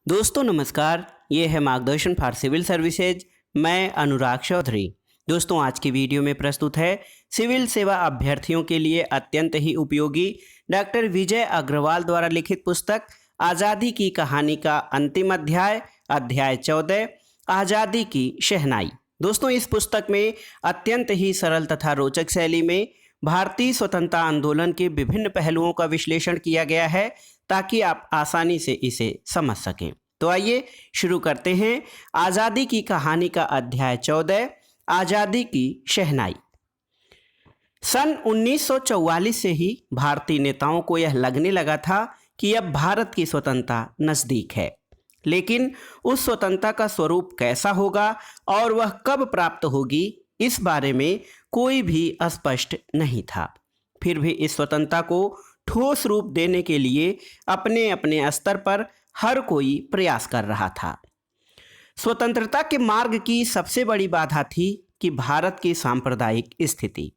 दोस्तों नमस्कार, ये है मार्गदर्शन फॉर सिविल सर्विसेज। मैं अनुराग चौधरी। दोस्तों आज की वीडियो में प्रस्तुत है सिविल सेवा अभ्यर्थियों के लिए अत्यंत ही उपयोगी डॉक्टर विजय अग्रवाल द्वारा लिखित पुस्तक आज़ादी की कहानी का अंतिम अध्याय, अध्याय 14, आज़ादी की शहनाई। दोस्तों इस पुस्तक में अत्यंत ही सरल तथा रोचक शैली में भारतीय स्वतंत्रता आंदोलन के विभिन्न पहलुओं का विश्लेषण किया गया है ताकि आप आसानी से इसे समझ सकें। तो आइए शुरू करते हैं आज़ादी की कहानी का अध्याय 14, आज़ादी की शहनाई। सन 1944 से ही भारतीय नेताओं को यह लगने लगा था कि अब भारत की स्वतंत्रता नज़दीक है, लेकिन उस स्वतंत्रता का स्वरूप कैसा होगा और वह कब प्राप्त होगी, इस बारे में कोई भी स्पष्ट नहीं था। फिर भी इस स्वतंत्रता को ठोस रूप देने के लिए अपने अपने स्तर पर हर कोई प्रयास कर रहा था। स्वतंत्रता के मार्ग की सबसे बड़ी बाधा थी कि भारत की सांप्रदायिक स्थिति।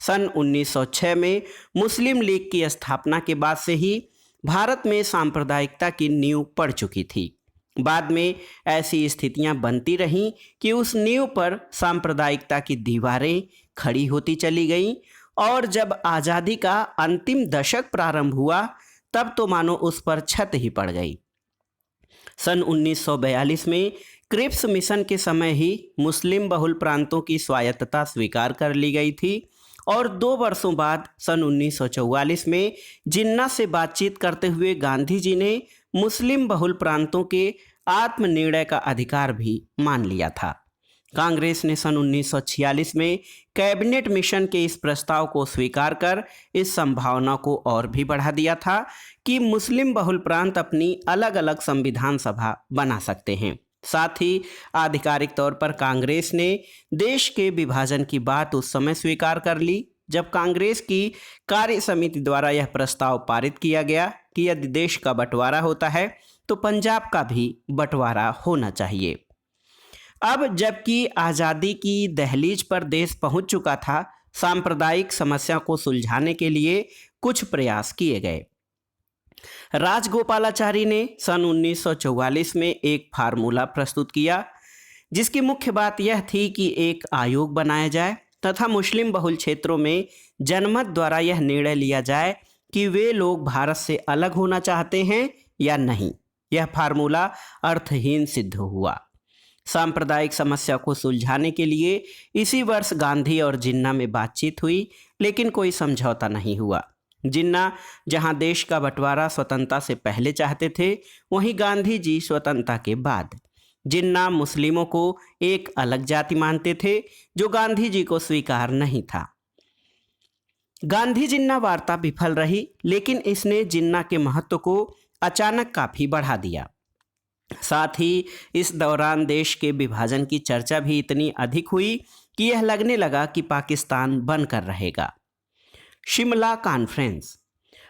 सन 1906 में मुस्लिम लीग की स्थापना के बाद से ही भारत में सांप्रदायिकता की नींव पड़ चुकी थी। बाद में ऐसी स्थितियां बनती रहीं कि उस नींव पर सांप्रदायिकता की दीवारें खड़ी होती चली गईं और जब आज़ादी का अंतिम दशक प्रारंभ हुआ तब तो मानो उस पर छत ही पड़ गई। सन 1942 में क्रिप्स मिशन के समय ही मुस्लिम बहुल प्रांतों की स्वायत्तता स्वीकार कर ली गई थी और 2 वर्षों बाद सन 1944 में जिन्ना से बातचीत करते हुए गांधी जी ने मुस्लिम बहुल प्रांतों के आत्मनिर्णय का अधिकार भी मान लिया था। कांग्रेस ने सन 1946 में कैबिनेट मिशन के इस प्रस्ताव को स्वीकार कर इस संभावना को और भी बढ़ा दिया था कि मुस्लिम बहुल प्रांत अपनी अलग अलग संविधान सभा बना सकते हैं। साथ ही आधिकारिक तौर पर कांग्रेस ने देश के विभाजन की बात उस समय स्वीकार कर ली जब कांग्रेस की कार्य समिति द्वारा यह प्रस्ताव पारित किया गया कि यदि देश का बंटवारा होता है तो पंजाब का भी बंटवारा होना चाहिए। अब जबकि आज़ादी की दहलीज पर देश पहुंच चुका था, सांप्रदायिक समस्या को सुलझाने के लिए कुछ प्रयास किए गए। राजगोपालाचारी ने सन 1944 में एक फार्मूला प्रस्तुत किया जिसकी मुख्य बात यह थी कि एक आयोग बनाया जाए तथा मुस्लिम बहुल क्षेत्रों में जनमत द्वारा यह निर्णय लिया जाए कि वे लोग भारत से अलग होना चाहते हैं या नहीं। यह फार्मूला अर्थहीन सिद्ध हुआ। सांप्रदायिक समस्या को सुलझाने के लिए इसी वर्ष गांधी और जिन्ना में बातचीत हुई, लेकिन कोई समझौता नहीं हुआ। जिन्ना जहां देश का बंटवारा स्वतंत्रता से पहले चाहते थे, वहीं गांधी जी स्वतंत्रता के बाद। जिन्ना मुस्लिमों को एक अलग जाति मानते थे जो गांधी जी को स्वीकार नहीं था। गांधी जिन्ना वार्ता विफल रही, लेकिन इसने जिन्ना के महत्व को अचानक काफी बढ़ा दिया। साथ ही इस दौरान देश के विभाजन की चर्चा भी इतनी अधिक हुई कि यह लगने लगा कि पाकिस्तान बनकर रहेगा। शिमला कॉन्फ्रेंस।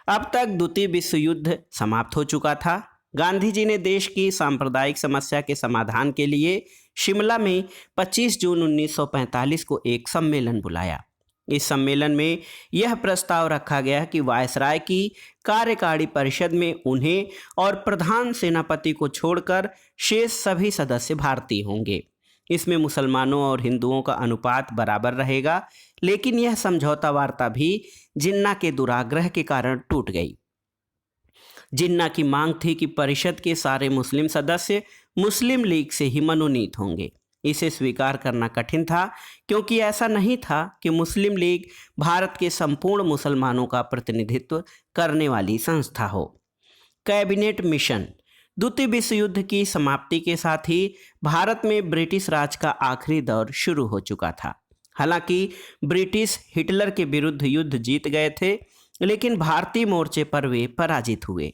अब तक द्वितीय विश्व युद्ध समाप्त हो चुका था। गांधी जी ने देश की सांप्रदायिक समस्या के समाधान के लिए शिमला में 25 जून 1945 को एक सम्मेलन बुलाया। इस सम्मेलन में यह प्रस्ताव रखा गया कि वायसराय की कार्यकारी परिषद में उन्हें और प्रधान सेनापति को छोड़कर शेष सभी सदस्य भारतीय होंगे। इसमें मुसलमानों और हिंदुओं का अनुपात बराबर रहेगा, लेकिन यह समझौता वार्ता भी जिन्ना के दुराग्रह के कारण टूट गई। जिन्ना की मांग थी कि परिषद के सारे मुस्लिम सदस्य मुस्लिम लीग से ही मनोनीत होंगे। इसे स्वीकार करना कठिन था क्योंकि ऐसा नहीं था कि मुस्लिम लीग भारत के संपूर्ण मुसलमानों का प्रतिनिधित्व करने वाली संस्था हो। Cabinet mission. द्वितीय विश्व युद्ध की समाप्ति के साथ ही भारत में ब्रिटिश राज का आखिरी दौर शुरू हो चुका था। हालांकि ब्रिटिश हिटलर के विरुद्ध युद्ध जीत गए थे, लेकिन भारतीय मोर्चे पर वे पराजित हुए।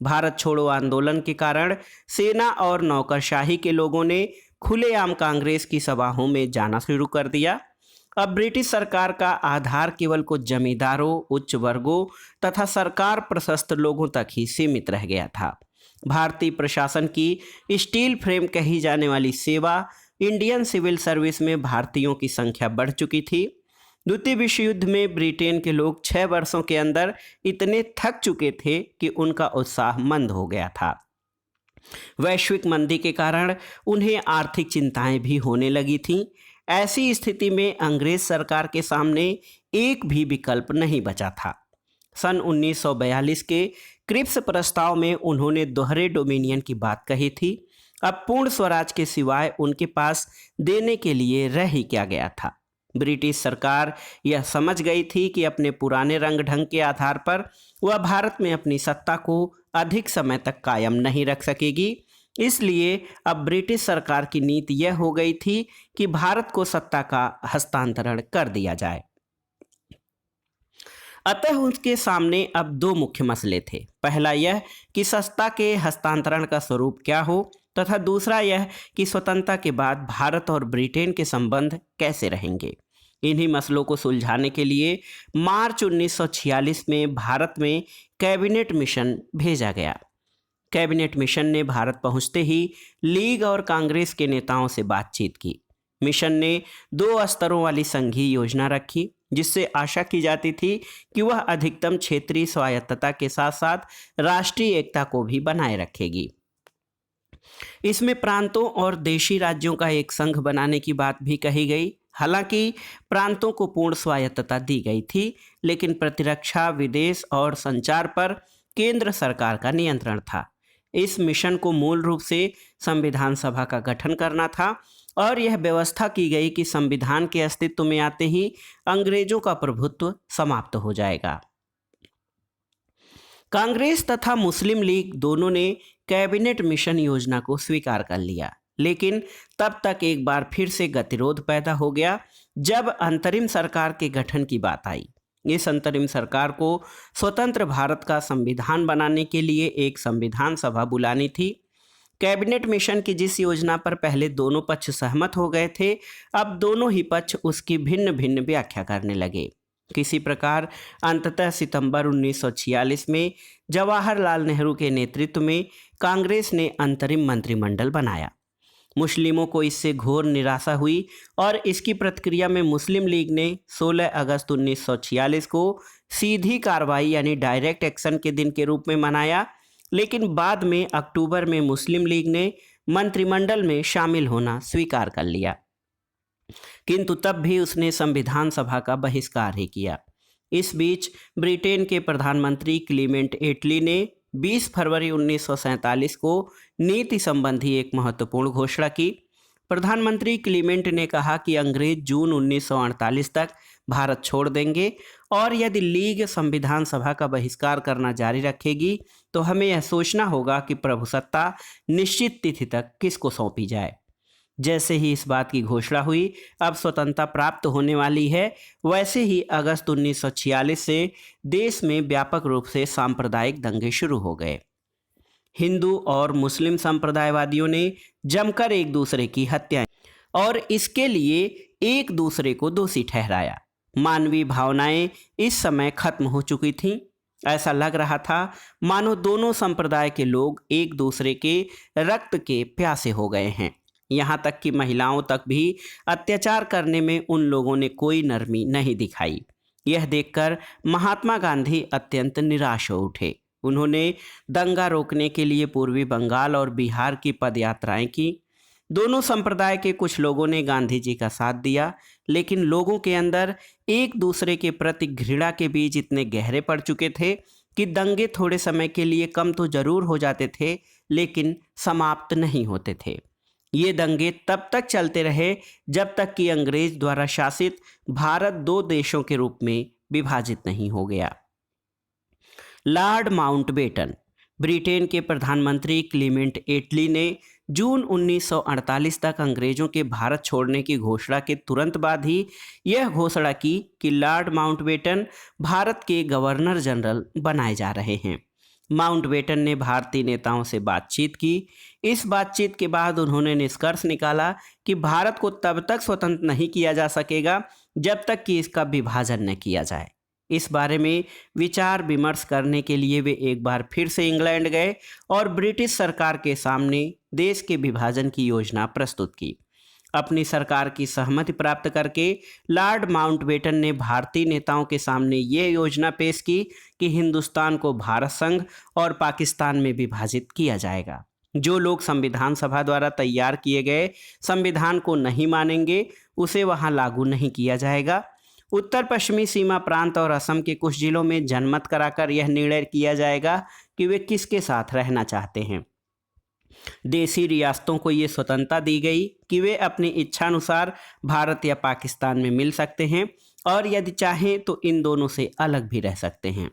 भारत छोड़ो आंदोलन के कारण सेना और नौकरशाही के लोगों ने खुलेआम कांग्रेस की सभाओं में जाना शुरू कर दिया। अब ब्रिटिश सरकार का आधार केवल कुछ जमींदारों, उच्च वर्गों तथा सरकार प्रशस्त लोगों तक ही सीमित रह गया था। भारतीय प्रशासन की स्टील फ्रेम कही जाने वाली सेवा इंडियन सिविल सर्विस में भारतीयों की संख्या बढ़ चुकी थी। द्वितीय विश्व युद्ध में ब्रिटेन के लोग 6 वर्षों के अंदर इतने थक चुके थे कि उनका उत्साह मंद हो गया था। वैश्विक मंदी के कारण उन्हें आर्थिक चिंताएं भी होने लगी थीं। ऐसी स्थिति में अंग्रेज सरकार के सामने एक भी विकल्प नहीं बचा था। सन 1942 के क्रिप्स प्रस्ताव में उन्होंने दोहरे डोमिनियन की बात कही थी। अब पूर्ण स्वराज के सिवाय उनके पास देने के लिए रह ही क्या गया था। ब्रिटिश सरकार यह समझ गई थी कि अपने पुराने रंग ढंग के आधार पर वह भारत में अपनी सत्ता को अधिक समय तक कायम नहीं रख सकेगी। इसलिए अब ब्रिटिश सरकार की नीति यह हो गई थी कि भारत को सत्ता का हस्तांतरण कर दिया जाए। अतः उसके सामने अब दो मुख्य मसले थे। पहला यह कि सत्ता के हस्तांतरण का स्वरूप क्या हो, तथा दूसरा यह कि स्वतंत्रता के बाद भारत और ब्रिटेन के संबंध कैसे रहेंगे। इन्हीं मसलों को सुलझाने के लिए मार्च 1946 में भारत में कैबिनेट मिशन भेजा गया। कैबिनेट मिशन ने भारत पहुंचते ही लीग और कांग्रेस के नेताओं से बातचीत की। मिशन ने 2 स्तरों वाली संघीय योजना रखी, जिससे आशा की जाती थी कि वह अधिकतम क्षेत्रीय स्वायत्तता के साथ साथ राष्ट्रीय एकता को भी बनाए रखेगी। इसमें प्रांतों और देशी राज्यों का एक संघ बनाने की बात भी कही गई। हालांकि प्रांतों को पूर्ण स्वायत्तता दी गई थी, लेकिन प्रतिरक्षा, विदेश और संचार पर केंद्र सरकार का नियंत्रण था। इस मिशन को मूल रूप से संविधान सभा का गठन करना था और यह व्यवस्था की गई कि संविधान के अस्तित्व में आते ही अंग्रेजों का प्रभुत्व समाप्त हो जाएगा। कांग्रेस तथा मुस्लिम लीग दोनों ने कैबिनेट मिशन योजना को स्वीकार कर लिया, लेकिन तब तक एक बार फिर से गतिरोध पैदा हो गया जब अंतरिम सरकार के गठन की बात आई। इस अंतरिम सरकार को स्वतंत्र भारत का संविधान बनाने के लिए एक संविधान सभा बुलानी थी। कैबिनेट मिशन की जिस योजना पर पहले दोनों पक्ष सहमत हो गए थे, अब दोनों ही पक्ष उसकी भिन्न भिन्न व्याख्या करने लगे। किसी प्रकार अंततः सितंबर 1946 में जवाहरलाल नेहरू के नेतृत्व में कांग्रेस ने अंतरिम मंत्रिमंडल बनाया। मुस्लिमों को इससे घोर निराशा हुई और इसकी प्रतिक्रिया में मुस्लिम लीग ने 16 अगस्त 1946 को सीधी कार्रवाई यानी डायरेक्ट एक्शन के दिन के रूप में मनाया, लेकिन बाद में अक्टूबर में मुस्लिम लीग ने मंत्रिमंडल में शामिल होना स्वीकार कर लिया, किंतु तब भी उसने संविधान सभा का बहिष्कार ही किया। इस बीच ब्रिटेन के प्रधानमंत्री क्लीमेंट एटली ने 20 फरवरी 1947 को नीति संबंधी एक महत्वपूर्ण घोषणा की। प्रधानमंत्री क्लीमेंट ने कहा कि अंग्रेज जून 1948 तक भारत छोड़ देंगे और यदि लीग संविधान सभा का बहिष्कार करना जारी रखेगी तो हमें यह सोचना होगा कि प्रभुसत्ता निश्चित तिथि तक किसको सौंपी जाए। जैसे ही इस बात की घोषणा हुई अब स्वतंत्रता प्राप्त होने वाली है, वैसे ही अगस्त 1946 से देश में व्यापक रूप से सांप्रदायिक दंगे शुरू हो गए। हिंदू और मुस्लिम संप्रदायवादियों ने जमकर एक दूसरे की हत्याएं और इसके लिए एक दूसरे को दोषी ठहराया। मानवीय भावनाएं इस समय खत्म हो चुकी थीं। ऐसा लग रहा था मानो दोनों संप्रदाय के लोग एक दूसरे के रक्त के प्यासे हो गए हैं। यहाँ तक कि महिलाओं तक भी अत्याचार करने में उन लोगों ने कोई नरमी नहीं दिखाई। यह देखकर महात्मा गांधी अत्यंत निराश हो उठे। उन्होंने दंगा रोकने के लिए पूर्वी बंगाल और बिहार की पदयात्राएं की। दोनों संप्रदाय के कुछ लोगों ने गांधी जी का साथ दिया, लेकिन लोगों के अंदर एक दूसरे के प्रति घृणा के बीज इतने गहरे पड़ चुके थे कि दंगे थोड़े समय के लिए कम तो जरूर हो जाते थे, लेकिन समाप्त नहीं होते थे। ये दंगे तब तक चलते रहे जब तक कि अंग्रेज द्वारा शासित भारत 2 देशों के रूप में विभाजित नहीं हो गया। लॉर्ड माउंटबेटन, ब्रिटेन के प्रधानमंत्री क्लीमेंट एटली ने जून 1948 तक अंग्रेजों के भारत छोड़ने की घोषणा के तुरंत बाद ही यह घोषणा की कि लॉर्ड माउंटबेटन भारत के गवर्नर जनरल बनाए जा रहे हैं। माउंटबेटन ने भारतीय नेताओं से बातचीत की। इस बातचीत के बाद उन्होंने निष्कर्ष निकाला कि भारत को तब तक स्वतंत्र नहीं किया जा सकेगा जब तक कि इसका विभाजन न किया जाए। इस बारे में विचार विमर्श करने के लिए वे एक बार फिर से इंग्लैंड गए और ब्रिटिश सरकार के सामने देश के विभाजन की योजना प्रस्तुत की। अपनी सरकार की सहमति प्राप्त करके लॉर्ड माउंटबेटन ने भारतीय नेताओं के सामने ये योजना पेश की कि हिंदुस्तान को भारत संघ और पाकिस्तान में विभाजित किया जाएगा। जो लोग संविधान सभा द्वारा तैयार किए गए संविधान को नहीं मानेंगे उसे वहां लागू नहीं किया जाएगा। उत्तर पश्चिमी सीमा प्रांत और असम के कुछ जिलों में जनमत कराकर यह निर्णय किया जाएगा कि वे किसके साथ रहना चाहते हैं। देशी रियासतों को ये स्वतंत्रता दी गई कि वे अपनी इच्छानुसार भारत या पाकिस्तान में मिल सकते हैं और यदि चाहें तो इन दोनों से अलग भी रह सकते हैं।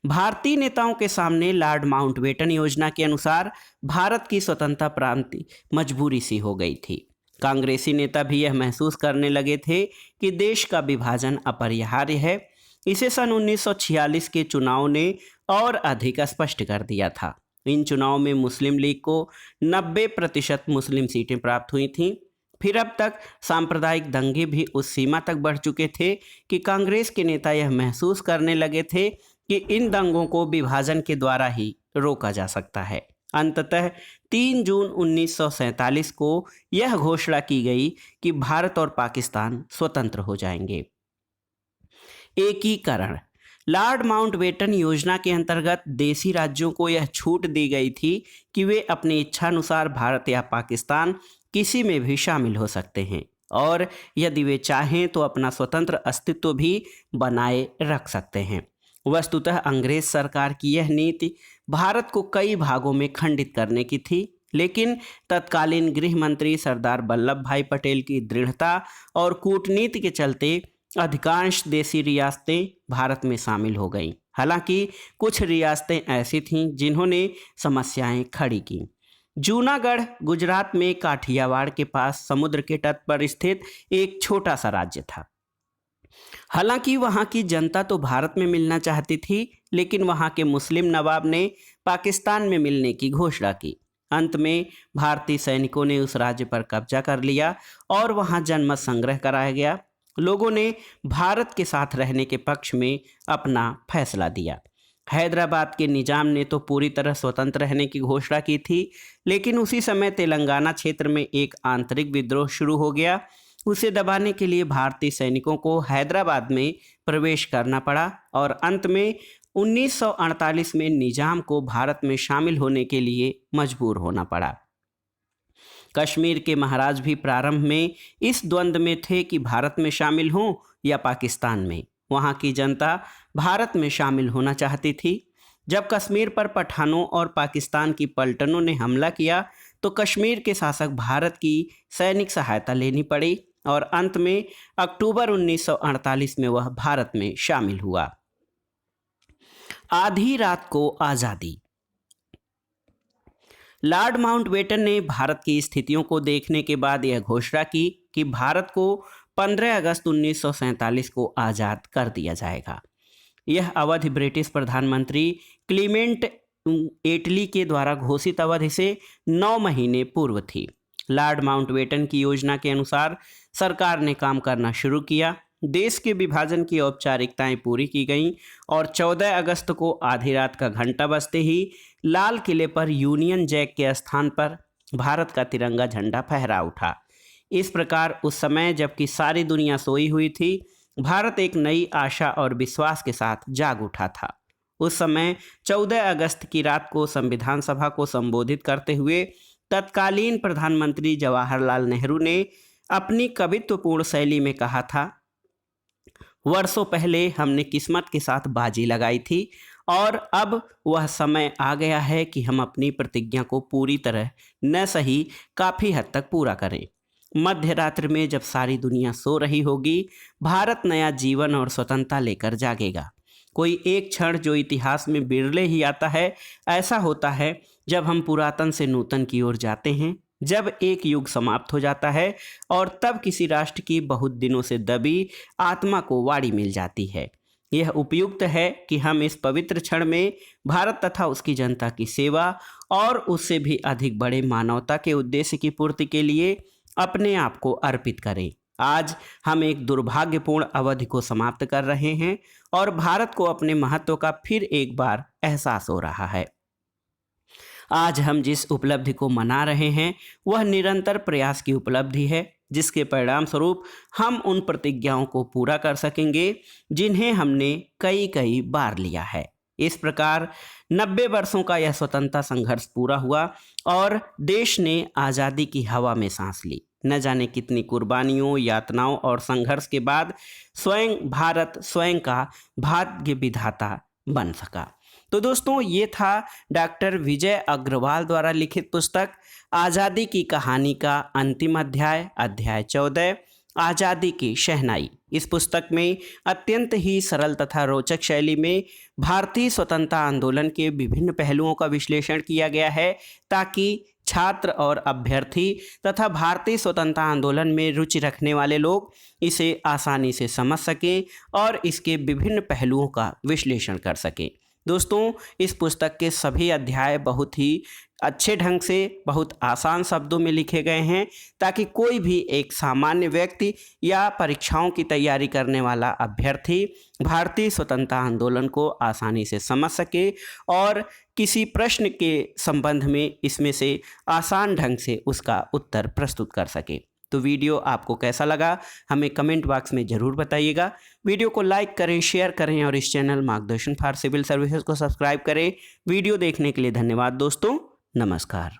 भारतीय नेताओं के सामने लॉर्ड माउंटबेटन योजना के अनुसार भारत की स्वतंत्रता प्राप्ति मजबूरी सी हो गई थी। कांग्रेसी नेता भी यह महसूस करने लगे थे कि देश का विभाजन अपरिहार्य है। इसे सन 1946 के चुनाव ने और अधिक स्पष्ट कर दिया था। इन चुनावों में मुस्लिम लीग को 90% मुस्लिम सीटें प्राप्त हुई थीं। फिर अब तक सांप्रदायिक दंगे भी उस सीमा तक बढ़ चुके थे कि कांग्रेस के नेता यह महसूस करने लगे थे कि इन दंगों को विभाजन के द्वारा ही रोका जा सकता है। अंततः 3 जून 1947 को यह घोषणा की गई कि भारत और पाकिस्तान स्वतंत्र हो जाएंगे। एकीकरण। लॉर्ड माउंटबेटन योजना के अंतर्गत देशी राज्यों को यह छूट दी गई थी कि वे अपनी इच्छानुसार भारत या पाकिस्तान किसी में भी शामिल हो सकते हैं और यदि वे चाहें तो अपना स्वतंत्र अस्तित्व भी बनाए रख सकते हैं। वस्तुतः अंग्रेज सरकार की यह नीति भारत को कई भागों में खंडित करने की थी, लेकिन तत्कालीन गृह मंत्री सरदार वल्लभ भाई पटेल की दृढ़ता और कूटनीति के चलते अधिकांश देशी रियासतें भारत में शामिल हो गईं। हालांकि कुछ रियासतें ऐसी थीं जिन्होंने समस्याएं खड़ी की। जूनागढ़ गुजरात में काठियावाड़ के पास समुद्र के तट पर स्थित एक छोटा सा राज्य था। हालांकि वहां की जनता तो भारत में मिलना चाहती थी, लेकिन वहां के मुस्लिम नवाब ने पाकिस्तान में मिलने की घोषणा की। अंत में भारतीय सैनिकों ने उस राज्य पर कब्जा कर लिया और वहां जनमत संग्रह कराया गया। लोगों ने भारत के साथ रहने के पक्ष में अपना फैसला दिया। हैदराबाद के निजाम ने तो पूरी तरह स्वतंत्र रहने की घोषणा की थी, लेकिन उसी समय तेलंगाना क्षेत्र में एक आंतरिक विद्रोह शुरू हो गया। उसे दबाने के लिए भारतीय सैनिकों को हैदराबाद में प्रवेश करना पड़ा और अंत में 1948 में निजाम को भारत में शामिल होने के लिए मजबूर होना पड़ा। कश्मीर के महाराज भी प्रारंभ में इस द्वंद्व में थे कि भारत में शामिल हों या पाकिस्तान में। वहां की जनता भारत में शामिल होना चाहती थी। जब कश्मीर पर पठानों और पाकिस्तान की पलटनों ने हमला किया तो कश्मीर के शासक भारत की सैनिक सहायता लेनी पड़ी और अंत में अक्टूबर 1948 में वह भारत में शामिल हुआ। आधी रात को आज़ादी। लॉर्ड माउंटबेटन ने भारत की स्थितियों को देखने के बाद यह घोषणा की कि भारत को 15 अगस्त 1947 को आज़ाद कर दिया जाएगा। यह अवधि ब्रिटिश प्रधानमंत्री क्लीमेंट एटली के द्वारा घोषित अवधि से 9 महीने पूर्व थी। लॉर्ड माउंटबेटन की योजना के अनुसार सरकार ने काम करना शुरू किया। देश के विभाजन की औपचारिकताएं पूरी की गईं और 14 अगस्त को आधी रात का घंटा बजते ही लाल किले पर यूनियन जैक के स्थान पर भारत का तिरंगा झंडा फहरा उठा। इस प्रकार उस समय जबकि सारी दुनिया सोई हुई थी, भारत एक नई आशा और विश्वास के साथ जाग उठा था। उस समय 14 अगस्त की रात को संविधान सभा को संबोधित करते हुए तत्कालीन प्रधानमंत्री जवाहरलाल नेहरू ने अपनी कवित्वपूर्ण शैली में कहा था, वर्षों पहले हमने किस्मत के साथ बाजी लगाई थी और अब वह समय आ गया है कि हम अपनी प्रतिज्ञा को पूरी तरह न सही काफ़ी हद तक पूरा करें। मध्य रात्रि में जब सारी दुनिया सो रही होगी, भारत नया जीवन और स्वतंत्रता लेकर जागेगा। कोई एक क्षण जो इतिहास में बिरले ही आता है, ऐसा होता है जब हम पुरातन से नूतन की ओर जाते हैं, जब एक युग समाप्त हो जाता है और तब किसी राष्ट्र की बहुत दिनों से दबी आत्मा को वाड़ी मिल जाती है। यह उपयुक्त है कि हम इस पवित्र क्षण में भारत तथा उसकी जनता की सेवा और उससे भी अधिक बड़े मानवता के उद्देश्य की पूर्ति के लिए अपने आप को अर्पित करें। आज हम एक दुर्भाग्यपूर्ण अवधि को समाप्त कर रहे हैं और भारत को अपने महत्व का फिर एक बार एहसास हो रहा है। आज हम जिस उपलब्धि को मना रहे हैं वह निरंतर प्रयास की उपलब्धि है, जिसके परिणाम स्वरूप हम उन प्रतिज्ञाओं को पूरा कर सकेंगे जिन्हें हमने कई बार लिया है। इस प्रकार 90 वर्षों का यह स्वतंत्रता संघर्ष पूरा हुआ और देश ने आज़ादी की हवा में सांस ली। न जाने कितनी कुर्बानियों, यातनाओं और संघर्ष के बाद स्वयं भारत स्वयं का भाग्य विधाता बन सका। तो दोस्तों, ये था डॉक्टर विजय अग्रवाल द्वारा लिखित पुस्तक आज़ादी की कहानी का अंतिम अध्याय, अध्याय 14, आज़ादी की शहनाई। इस पुस्तक में अत्यंत ही सरल तथा रोचक शैली में भारतीय स्वतंत्रता आंदोलन के विभिन्न पहलुओं का विश्लेषण किया गया है, ताकि छात्र और अभ्यर्थी तथा भारतीय स्वतंत्रता आंदोलन में रुचि रखने वाले लोग इसे आसानी से समझ सकें और इसके विभिन्न पहलुओं का विश्लेषण कर सकें। दोस्तों, इस पुस्तक के सभी अध्याय बहुत ही अच्छे ढंग से, बहुत आसान शब्दों में लिखे गए हैं, ताकि कोई भी एक सामान्य व्यक्ति या परीक्षाओं की तैयारी करने वाला अभ्यर्थी भारतीय स्वतंत्रता आंदोलन को आसानी से समझ सके और किसी प्रश्न के संबंध में इसमें से आसान ढंग से उसका उत्तर प्रस्तुत कर सके। तो वीडियो आपको कैसा लगा हमें कमेंट बॉक्स में ज़रूर बताइएगा। वीडियो को लाइक करें, शेयर करें और इस चैनल मार्गदर्शन फॉर सिविल सर्विसेज को सब्सक्राइब करें। वीडियो देखने के लिए धन्यवाद दोस्तों। नमस्कार।